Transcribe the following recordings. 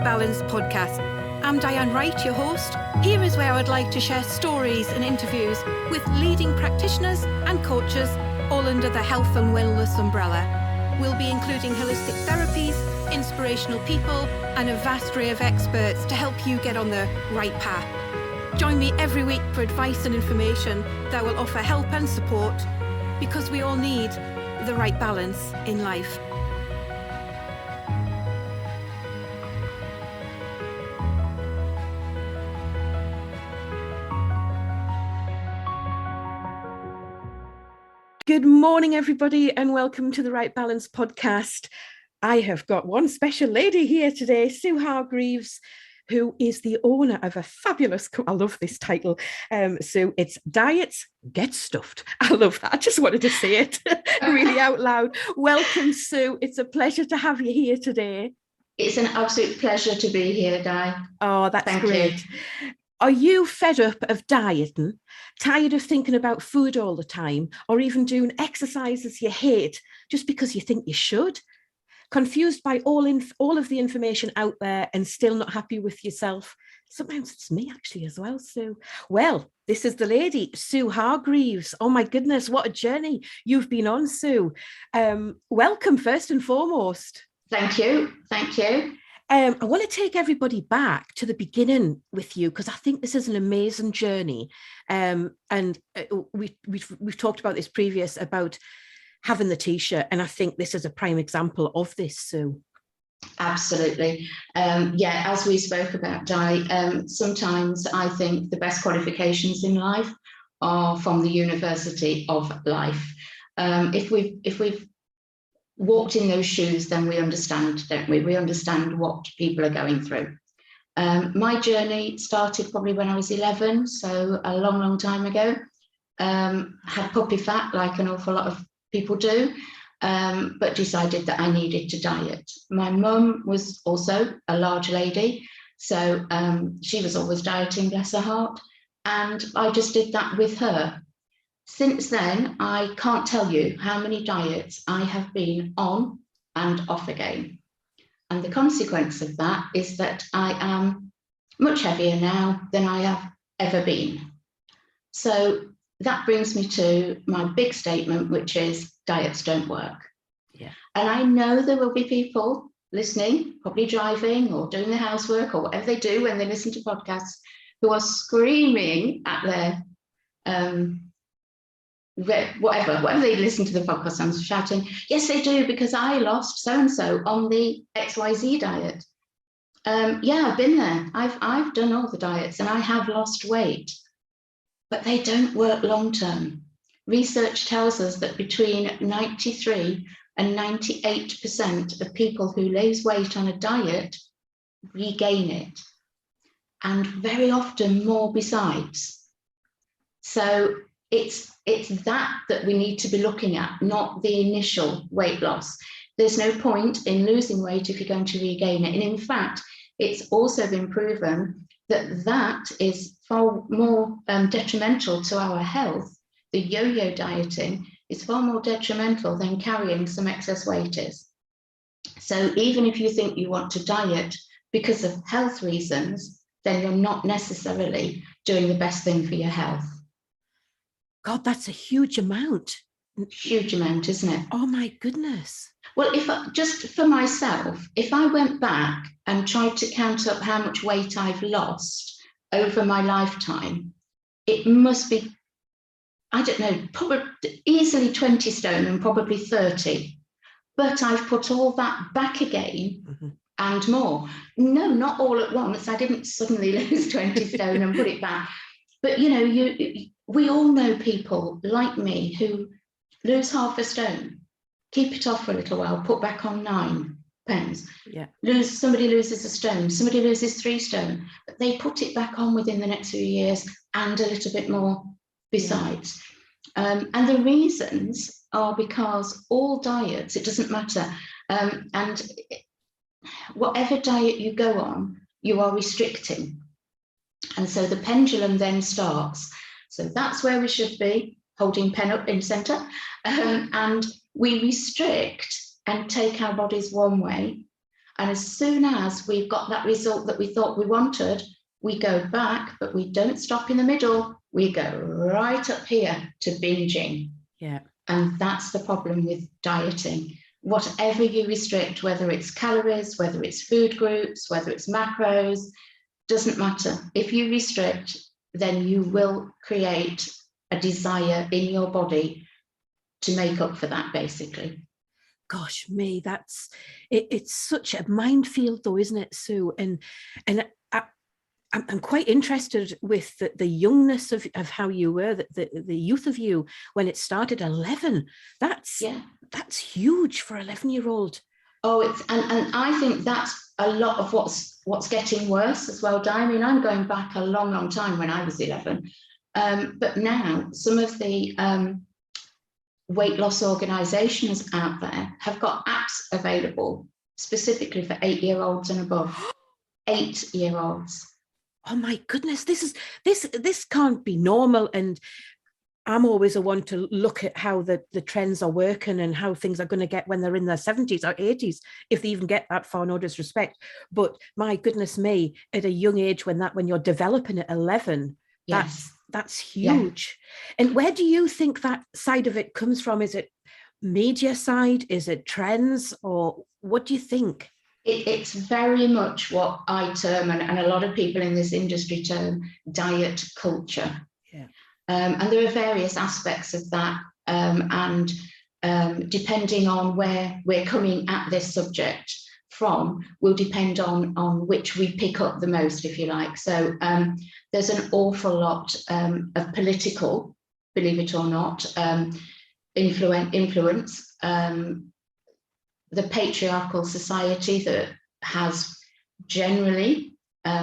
Right Balance podcast. I'm Diane Wright, your host. Here is where I'd like to share stories and interviews with leading practitioners and coaches, all under the health and wellness umbrella. We'll be including holistic therapies, inspirational people, and a vast array of experts to help you get on the right path. Join me every week for advice and information that will offer help and support, because we all need the right balance in life. Good morning, everybody, and welcome to the Right Balance podcast. I have got one special lady here today, Sue Hargreaves, who is the owner of a fabulous, I love this title, Sue, it's Diets Get Stuffed. I love that. I just wanted to say it really out loud. Welcome, Sue. It's a pleasure to have you here today. It's an absolute pleasure to be here, Di. Oh, that's Thank great. You. Are you fed up of dieting, tired of thinking about food all the time, or even doing exercises you hate just because you think you should? Confused by all of the information out there and still not happy with yourself? Sometimes it's me actually as well, Sue. Well, this is the lady, Sue Hargreaves. Oh my goodness, what a journey you've been on, Sue. Welcome first and foremost. Thank you. Thank you. I want to take everybody back to the beginning with you, because I think this is an amazing journey. And we've talked about this previous about having the T-shirt, and I think this is a prime example of this, Sue. Absolutely. As we spoke about, Di, sometimes I think the best qualifications in life are from the University of Life. If we've walked in those shoes, then we understand, don't we? We understand what people are going through. My journey started probably when I was 11, so a long, long time ago. Had puppy fat, like an awful lot of people do, but decided that I needed to diet. My mum was also a large lady, so she was always dieting, bless her heart, and I just did that with her. Since then, I can't tell you how many diets I have been on and off again. And the consequence of that is that I am much heavier now than I have ever been. So that brings me to my big statement, which is diets don't work. Yeah. And I know there will be people listening, probably driving or doing the housework or whatever they do when they listen to podcasts, who are screaming at their whatever they listen to the podcast, I'm shouting, yes, they do, because I lost so-and-so on the XYZ diet. I've been there. I've done all the diets and I have lost weight, but they don't work long-term. Research tells us that between 93 and 98% of people who lose weight on a diet regain it, and very often more besides. So it's that we need to be looking at, not the initial weight loss. There's no point in losing weight if you're going to regain it. And in fact, it's also been proven that is far more detrimental to our health. The yo-yo dieting is far more detrimental than carrying some excess weight is. So even if you think you want to diet because of health reasons, then you're not necessarily doing the best thing for your health. God, that's a huge amount. Huge amount, isn't it? Oh my goodness. Well, just for myself, if I went back and tried to count up how much weight I've lost over my lifetime, it must be, I don't know, probably easily 20 stone and probably 30. But I've put all that back again and more. No, not all at once. I didn't suddenly lose 20 stone and put it back. But, we all know people like me who lose half a stone, keep it off for a little while, put back on 9 pounds. Yeah. Somebody loses a stone, somebody loses 3 stone, but they put it back on within the next few years and a little bit more besides. Yeah. And the reasons are because all diets, it doesn't matter. And whatever diet you go on, you are restricting. And so the pendulum then starts. So that's where we should be, holding pen up in center. And we restrict and take our bodies one way. And as soon as we've got that result that we thought we wanted, we go back, but we don't stop in the middle. We go right up here to binging. Yeah. And that's the problem with dieting. Whatever you restrict, whether it's calories, whether it's food groups, whether it's macros, doesn't matter. If you restrict, then you will create a desire in your body to make up for that, basically. Gosh, me, that's it's such a minefield, though, isn't it, Sue? And I'm quite interested with the youngness of how you were, the youth of you when it started. 11. That's huge for 11-year-old. Oh, and I think that's a lot of what's getting worse as well, Di. I mean, I'm going back a long, long time when I was 11. But now some of the weight loss organizations out there have got apps available specifically for 8-year-olds and above. 8-year-olds. Oh my goodness, this can't be normal. And I'm always a one to look at how the trends are working and how things are going to get when they're in their 70s or 80s, if they even get that far, no disrespect. But my goodness me, at a young age, when you're developing at 11, yes, that's huge. Yeah. And where do you think that side of it comes from? Is it media side? Is it trends? Or what do you think? It's very much what I term, and a lot of people in this industry term, diet culture. Yeah. And there are various aspects of that. And depending on where we're coming at this subject from, will depend on which we pick up the most, if you like. So there's an awful lot of political, believe it or not, influence. The patriarchal society that has generally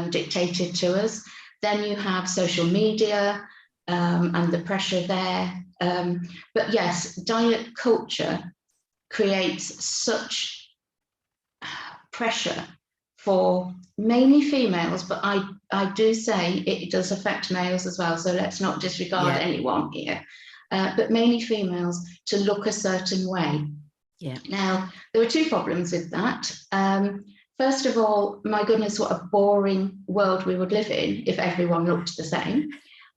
dictated to us. Then you have social media and the pressure there. But yes, diet culture creates such pressure for mainly females, but I do say it does affect males as well. So let's not disregard anyone here, but mainly females to look a certain way. Yeah. Now, there are two problems with that. First of all, my goodness, what a boring world we would live in if everyone looked the same.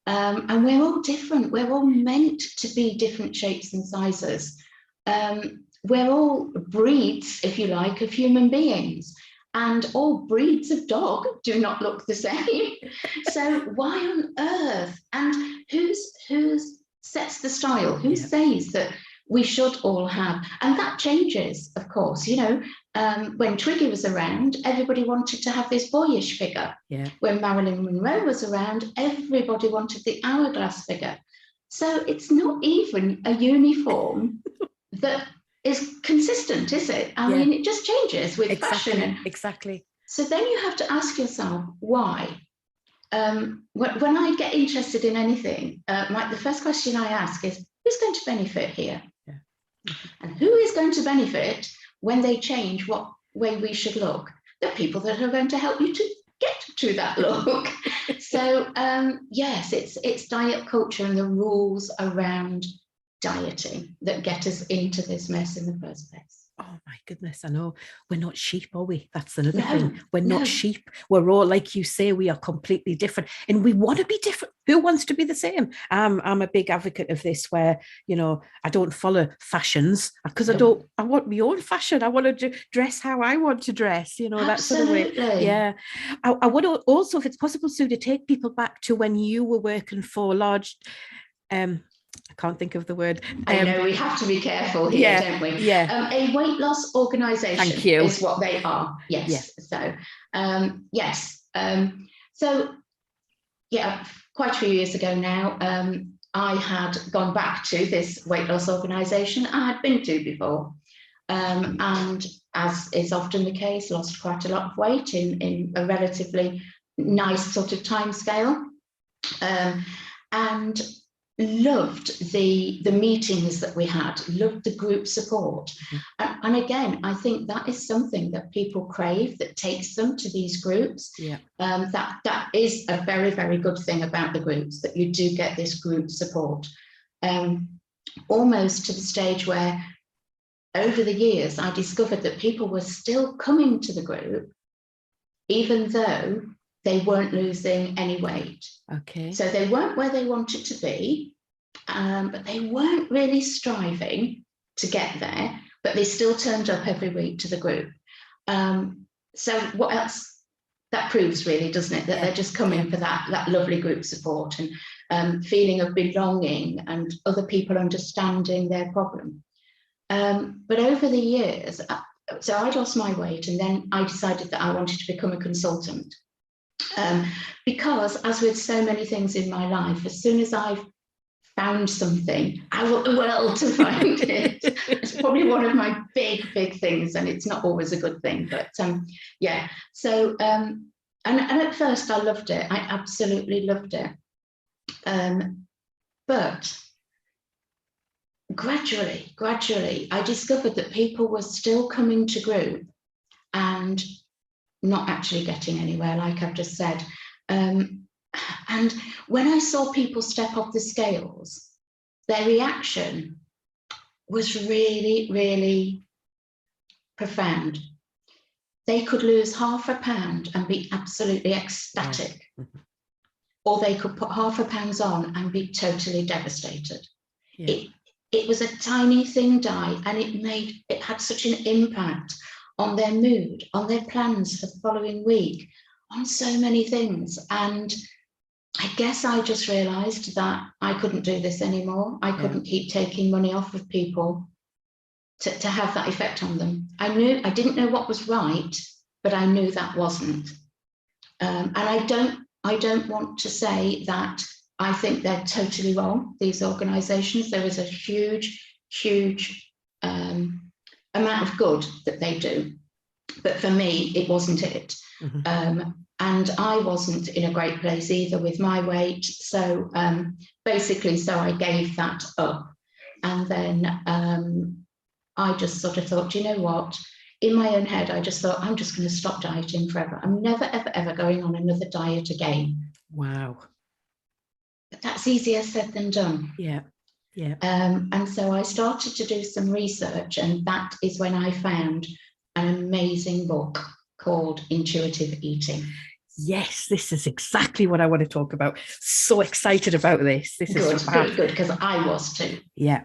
And we're all different. We're all meant to be different shapes and sizes. We're all breeds, if you like, of human beings. And all breeds of dog do not look the same. So why on earth? And who sets the style? Who says that we should all have? And that changes, of course. You know, when Twiggy was around, everybody wanted to have this boyish figure. Yeah. When Marilyn Monroe was around, everybody wanted the hourglass figure. So it's not even a uniform that is consistent, is it? I mean, it just changes with fashion. Exactly. So then you have to ask yourself, why? When I get interested in anything, the first question I ask is, who's going to benefit here? Yeah. And who is going to benefit when they change what way we should look? The people that are going to help you to get to that look. So yes, it's diet culture and the rules around dieting that get us into this mess in the first place. Oh my goodness, I know. We're not sheep, are we? That's another thing. We're not sheep. We're all, like you say, we are completely different. And we want to be different. Who wants to be the same? I'm a big advocate of this where, you know, I don't follow fashions because I want my own fashion. I want to dress how I want to dress, you know, that sort of way. Yeah. I would also, if it's possible, Sue, to take people back to when you were working for large, I can't think of the word. I know we have to be careful here, don't we? Yeah. A weight loss organisation is what they are. Yes. So, yes. So, yeah, quite a few years ago now, I had gone back to this weight loss organisation I had been to before. And as is often the case, lost quite a lot of weight in a relatively nice sort of time scale. And loved the meetings that we had, loved the group support. And again, I think that is something that people crave, that takes them to these groups. That is a very, very good thing about the groups, that you do get this group support. Almost to the stage where over the years, I discovered that people were still coming to the group, even though they weren't losing any weight. Okay. So they weren't where they wanted to be, but they weren't really striving to get there, but they still turned up every week to the group. So what else? That proves really, doesn't it, that they're just coming for that lovely group support and feeling of belonging and other people understanding their problem. But over the years, so I lost my weight, and then I decided that I wanted to become a consultant. Because as with so many things in my life, as soon as I've found something, I want the world to find it. It's probably one of my big things, and it's not always a good thing, but yeah. So and at first I loved it. I absolutely loved it. But gradually, I discovered that people were still coming to group and not actually getting anywhere, like I've just said. And when I saw people step off the scales, their reaction was really profound. They could lose ½ pound and be absolutely ecstatic, or they could put ½ pound on and be totally devastated. Yeah. It was a tiny thing, Di, and it had such an impact on their mood, on their plans for the following week, on so many things. And I guess I just realized that I couldn't do this anymore. I couldn't keep taking money off of people to have that effect on them. I didn't know what was right, but I knew that wasn't. And I don't want to say that I think they're totally wrong, these organisations. There is a huge amount of good that they do. But for me, it wasn't it. And I wasn't in a great place either with my weight. So basically, I gave that up. And then I just sort of thought, you know what? In my own head, I just thought, I'm just going to stop dieting forever. I'm never, ever going on another diet again. Wow. But that's easier said than done. Yeah. And so I started to do some research, and that is when I found an amazing book called Intuitive Eating. Yes, this is exactly what I want to talk about. So excited about this. This is good, because I was too. Yeah.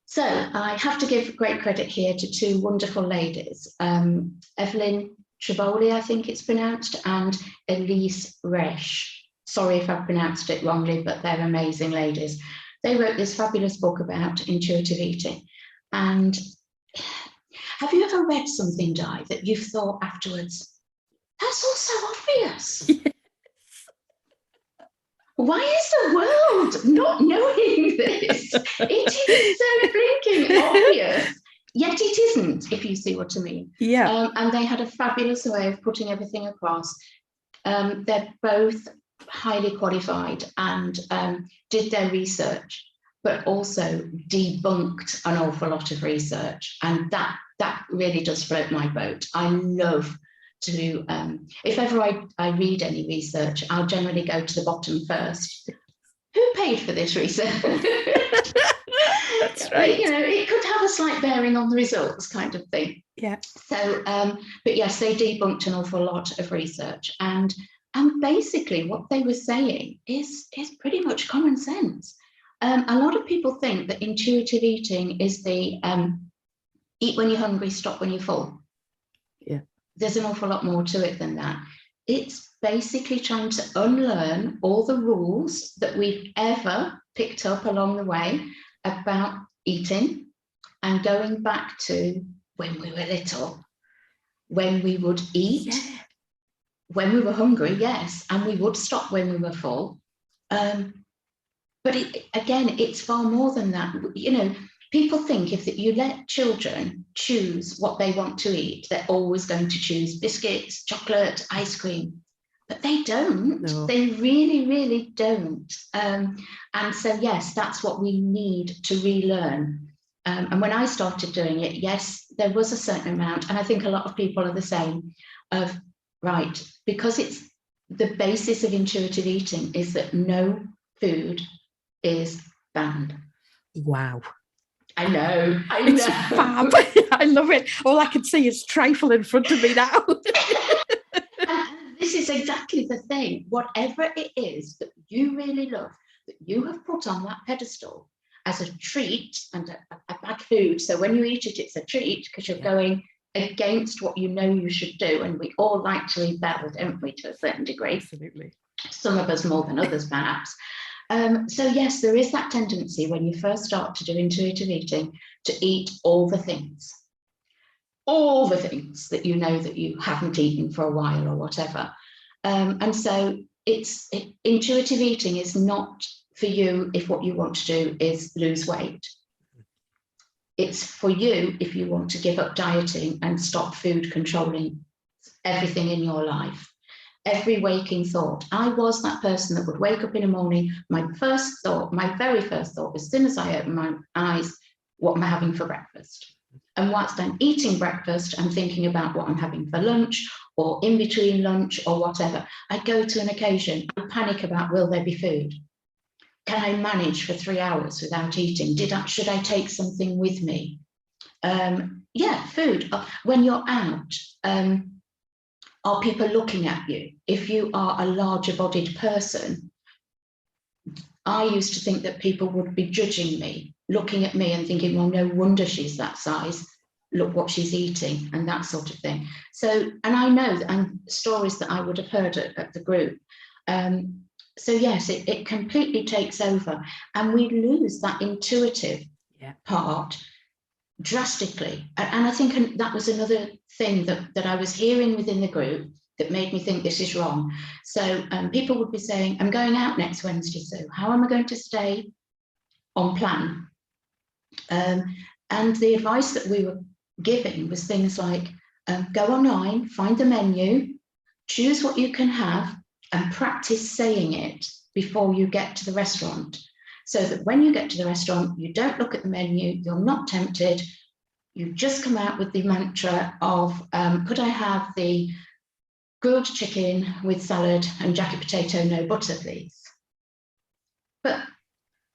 So I have to give great credit here to two wonderful ladies, Evelyn Triboli, I think it's pronounced, and Elise Resch. Sorry if I've pronounced it wrongly, but they're amazing ladies. They wrote this fabulous book about intuitive eating. And have you ever read something, Di, that you've thought afterwards, that's all so obvious? Yes. Why is the world not knowing this? It is so blinking obvious, yet it isn't, if you see what I mean. Yeah. And they had a fabulous way of putting everything across. They're both highly qualified and did their research, but also debunked an awful lot of research. And that really does float my boat. I love to, if ever I read any research, I'll generally go to the bottom first. Who paid for this research? That's right. You know, it could have a slight bearing on the results, kind of thing. Yeah. So, but yes, they debunked an awful lot of research, and basically what they were saying is pretty much common sense. A lot of people think that intuitive eating is the eat when you're hungry, stop when you're full. Yeah. There's an awful lot more to it than that. It's basically trying to unlearn all the rules that we've ever picked up along the way about eating, and going back to when we were little, when we would eat, when we were hungry, yes, and we would stop when we were full. But it's far more than that. You know, people think if you let children choose what they want to eat, they're always going to choose biscuits, chocolate, ice cream. But they don't. No. They really don't. And so, yes, that's what we need to relearn. And when I started doing it, yes, there was a certain amount, and I think a lot of people are the same, of, right, because it's the basis of intuitive eating is that no food is banned. Wow. I know. It's fab. I love it. All I can see is trifle in front of me now. And this is exactly the thing. Whatever it is that you really love, that you have put on that pedestal as a treat and a bad food. So when you eat it, it's a treat because you're going against what you know you should do. And we all like to rebel, don't we, to a certain degree? Absolutely. Some of us more than others, perhaps. So yes, there is that tendency when you first start to do intuitive eating to eat all the things that you know that you haven't eaten for a while or whatever. And so intuitive eating is not for you if what you want to do is lose weight. It's for you if you want to give up dieting and stop food controlling everything in your life. Every waking thought. I was that person that would wake up in the morning. My very first thought, as soon as I open my eyes, what am I having for breakfast? And whilst I'm eating breakfast, I'm thinking about what I'm having for lunch or in between lunch or whatever. I go to an occasion, I panic about, will there be food? Can I manage for 3 hours without eating? Should I take something with me? Food. When you're out, are people looking at you? If you are a larger bodied person, I used to think that people would be judging me, looking at me and thinking, well, no wonder she's that size. Look what she's eating and that sort of thing. So, and I know that stories that I would have heard at the group. So yes, it completely takes over and we lose that intuitive part drastically. And I think that was another thing that I was hearing within the group that made me think this is wrong. So people would be saying, I'm going out next Wednesday, so how am I going to stay on plan? And the advice that we were giving was things like, go online, find the menu, choose what you can have, and practice saying it before you get to the restaurant. So that when you get to the restaurant, you don't look at the menu, you're not tempted, you just come out with the mantra of, could I have the grilled chicken with salad and jacket potato, no butter, please? But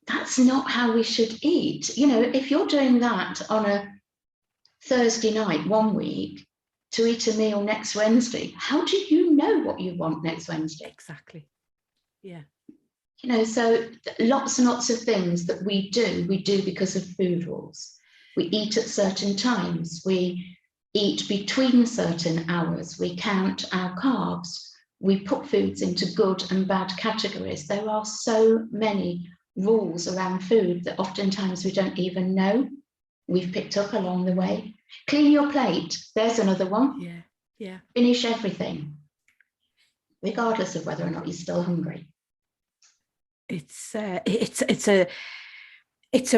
that's not how we should eat. You know, if you're doing that on a Thursday night one week to eat a meal next Wednesday, how do you know what you want next Wednesday? Exactly. Yeah. You know, so lots and lots of things that we do because of food rules. We eat at certain times. We eat between certain hours. We count our carbs. We put foods into good and bad categories. There are so many rules around food that oftentimes we don't even know we've picked up along the way. Clean your plate. There's another one. Yeah. Yeah. Finish everything, regardless of whether or not you're still hungry. It's a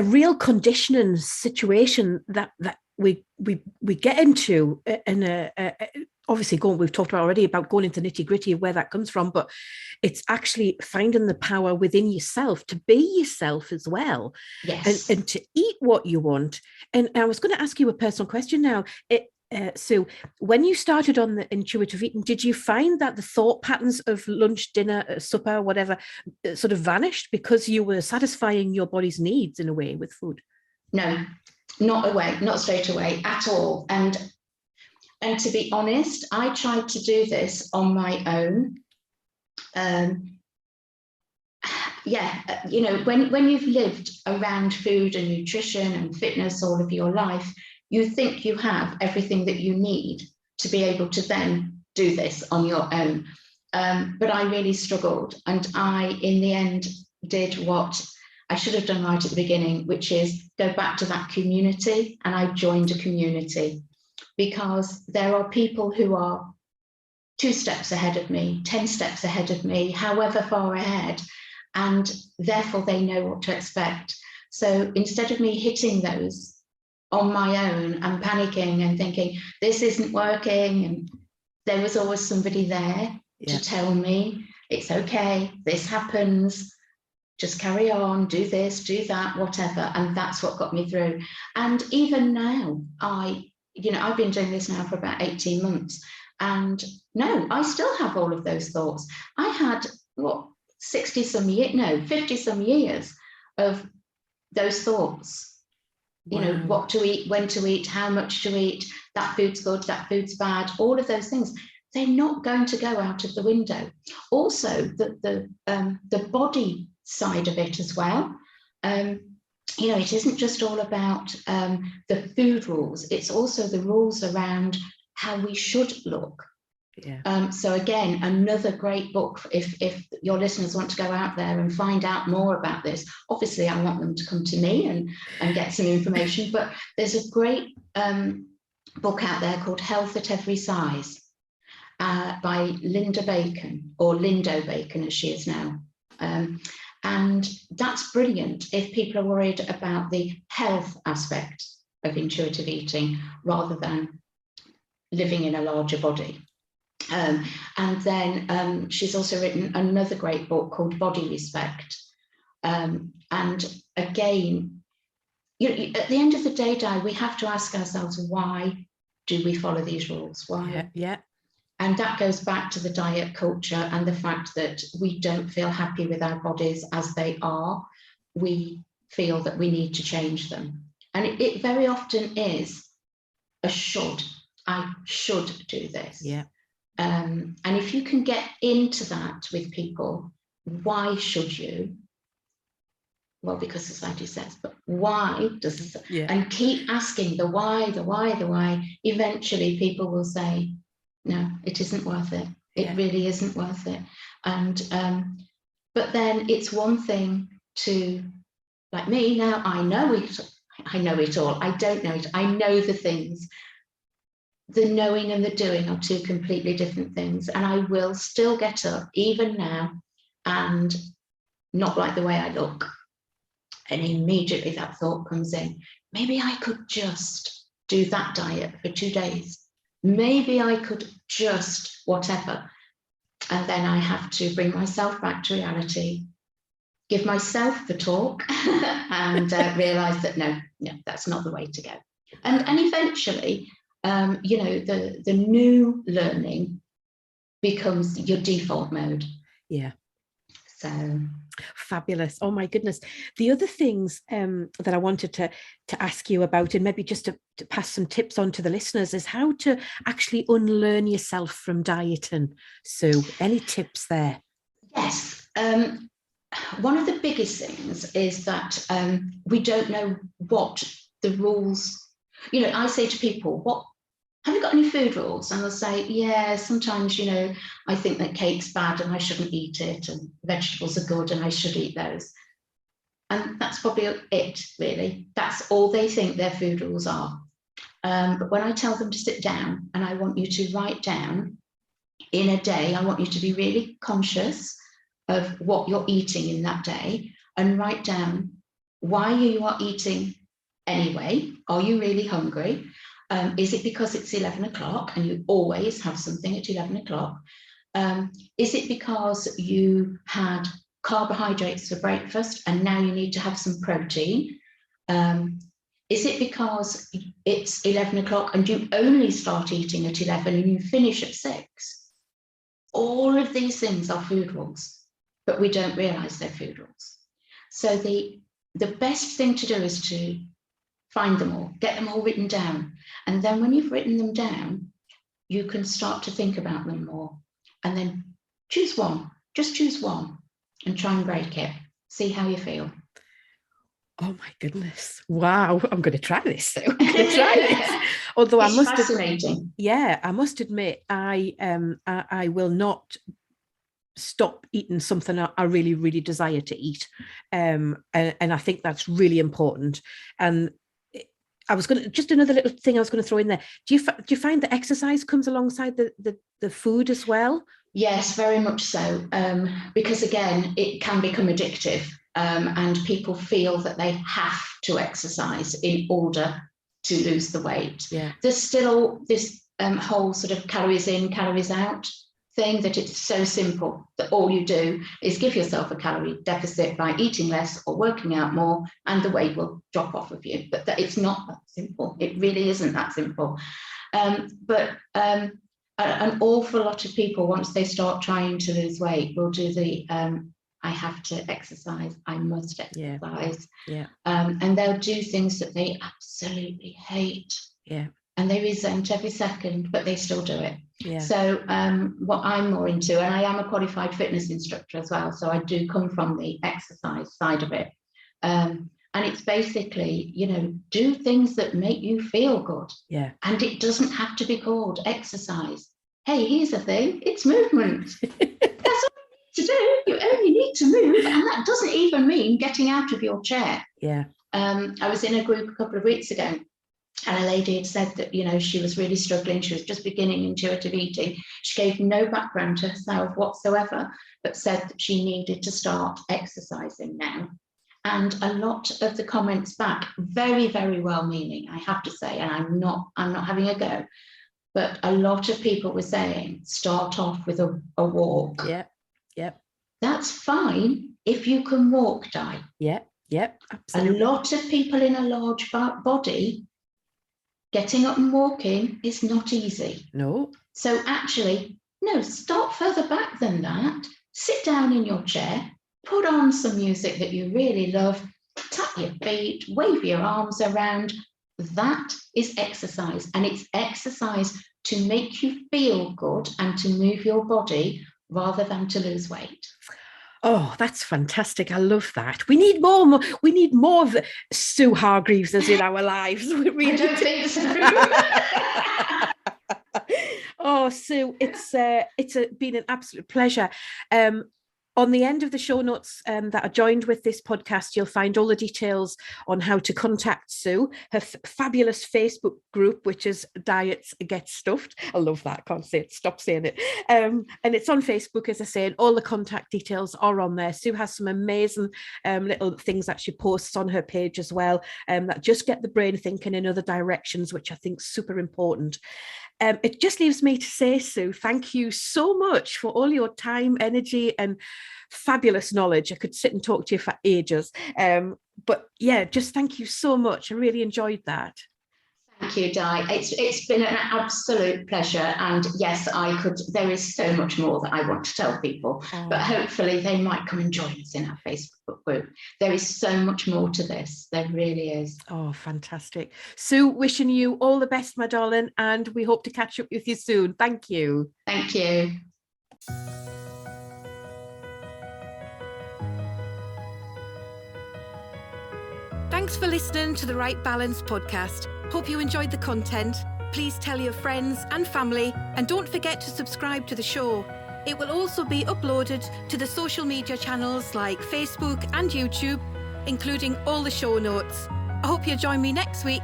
real conditioning situation that we get into, and obviously we've talked about already about going into nitty-gritty of where that comes from, but it's actually finding the power within yourself to be yourself as well. Yes. And to eat what you want. And I was going to ask you a personal question now. So when you started on the intuitive eating, did you find that the thought patterns of lunch, dinner, supper, whatever, sort of vanished because you were satisfying your body's needs in a way with food? No, not straight away at all. And to be honest, I tried to do this on my own. You know, when you've lived around food and nutrition and fitness all of your life, you think you have everything that you need to be able to then do this on your own. But I really struggled. And I, in the end, did what I should have done right at the beginning, which is go back to that community. And I joined a community because there are people who are 2 steps ahead of me, 10 steps ahead of me, however far ahead. And therefore they know what to expect. So instead of me hitting those on my own and panicking and thinking this isn't working, and there was always somebody there to tell me it's okay, this happens, just carry on, do this, do that, whatever. And that's what got me through. And even now, I've been doing this now for about 18 months, and no, I still have all of those thoughts. I had 50 some years of those thoughts You know, what to eat, when to eat, how much to eat, that food's good, that food's bad, all of those things. They're not going to go out of the window. Also, the body side of it as well. You know, it isn't just all about the food rules. It's also the rules around how we should look. Yeah. So again, another great book. If your listeners want to go out there and find out more about this, obviously I want them to come to me and get some information. But there's a great book out there called Health at Every Size by Linda Bacon, or Lindo Bacon as she is now. And that's brilliant if people are worried about the health aspect of intuitive eating rather than living in a larger body. And then she's also written another great book called Body Respect. And again, you know, at the end of the day, Di, we have to ask ourselves, why do we follow these rules? Why? Yeah. And that goes back to the diet culture and the fact that we don't feel happy with our bodies as they are. We feel that we need to change them. And it very often is a should. I should do this. Yeah. And if you can get into that with people, why should you? Well, because society says, but why does, and keep asking the why, the why, the why. Eventually people will say, no, it isn't worth it. It really isn't worth it. And but then it's one thing to, like me now, I know it all. I don't know it. I know the things. The knowing and the doing are two completely different things. And I will still get up even now and not like the way I look. And immediately that thought comes in, maybe I could just do that diet for 2 days. Maybe I could just whatever. And then I have to bring myself back to reality, give myself the talk and realize that no, that's not the way to go. And eventually, you know, the new learning becomes your default mode. Yeah. So fabulous. Oh my goodness. The other things that I wanted to ask you about, and maybe just to pass some tips on to the listeners, is how to actually unlearn yourself from dieting. So any tips there? Yes. One of the biggest things is that we don't know what the rules, you know, I say to people, have you got any food rules? And they'll say, yeah, sometimes, you know, I think that cake's bad and I shouldn't eat it, and vegetables are good and I should eat those. And that's probably it, really. That's all they think their food rules are. But when I tell them to sit down and I want you to write down in a day, I want you to be really conscious of what you're eating in that day and write down why you are eating anyway. Are you really hungry? Is it because it's 11 o'clock and you always have something at 11 o'clock? Is it because you had carbohydrates for breakfast and now you need to have some protein? Is it because it's 11 o'clock and you only start eating at 11 and you finish at 6? All of these things are food rules, but we don't realize they're food rules. So the best thing to do is to find them all, get them all written down. And then when you've written them down, you can start to think about them more. And then choose one, just choose one and try and break it. See how you feel. Oh my goodness. Wow. I'm going to try this. I'm going to try this. Although it's fascinating. I must admit, I will not stop eating something I really, really desire to eat. And I think that's really important. And I was going to, just another little thing I was going to throw in there. Do you find that exercise comes alongside the food as well? Yes, very much so. Because again, it can become addictive, and people feel that they have to exercise in order to lose the weight. Yeah. There's still this whole sort of calories in, calories out thing, that it's so simple that all you do is give yourself a calorie deficit by eating less or working out more, and the weight will drop off of you. But that it's not that simple. It really isn't that simple. But an awful lot of people, once they start trying to lose weight, will do the I have to exercise. I must exercise. Yeah. And they'll do things that they absolutely hate. Yeah. And they resent every second, but they still do it. Yeah. So what I'm more into, and I am a qualified fitness instructor as well, so I do come from the exercise side of it. And it's basically, do things that make you feel good. Yeah. And it doesn't have to be called exercise. Hey, here's the thing, it's movement. That's all you need to do. You only need to move. And that doesn't even mean getting out of your chair. Yeah. I was in a group a couple of weeks ago, and a lady had said that, she was really struggling. She was just beginning intuitive eating. She gave no background to herself whatsoever, but said that she needed to start exercising now. And a lot of the comments back, very, very well-meaning, I have to say, and I'm not having a go, but a lot of people were saying, start off with a walk. Yeah. Yeah. That's fine if you can walk, Di. Yeah. Yeah. Absolutely. A lot of people in a large body, getting up and walking is not easy. No. So actually, no, start further back than that. Sit down in your chair, put on some music that you really love, tap your feet, wave your arms around. That is exercise. And it's exercise to make you feel good and to move your body rather than to lose weight. Oh, that's fantastic. I love that. We need more. We need more of Sue Hargreaves in our lives. We really I don't think so. Oh, Sue, it's been an absolute pleasure. On the end of the show notes that are joined with this podcast, you'll find all the details on how to contact Sue, her fabulous Facebook group, which is Diets Get Stuffed. I love that. Can't say it. Stop saying it. And it's on Facebook, as I say, and all the contact details are on there. Sue has some amazing little things that she posts on her page as well that just get the brain thinking in other directions, which I think is super important. It just leaves me to say, Sue, thank you so much for all your time, energy, and fabulous knowledge. I could sit and talk to you for ages. But yeah, just thank you so much. I really enjoyed that. Thank you, Di. It's been an absolute pleasure. And yes, there is so much more that I want to tell people, but hopefully they might come and join us in our Facebook group. There is so much more to this. There really is. Oh, fantastic. Sue, wishing you all the best, my darling, and we hope to catch up with you soon. Thank you. Thank you. Thanks for listening to the Right Balance podcast. Hope you enjoyed the content. Please tell your friends and family, and don't forget to subscribe to the show. It will also be uploaded to the social media channels like Facebook and YouTube, including all the show notes. I hope you'll join me next week.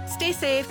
Stay safe.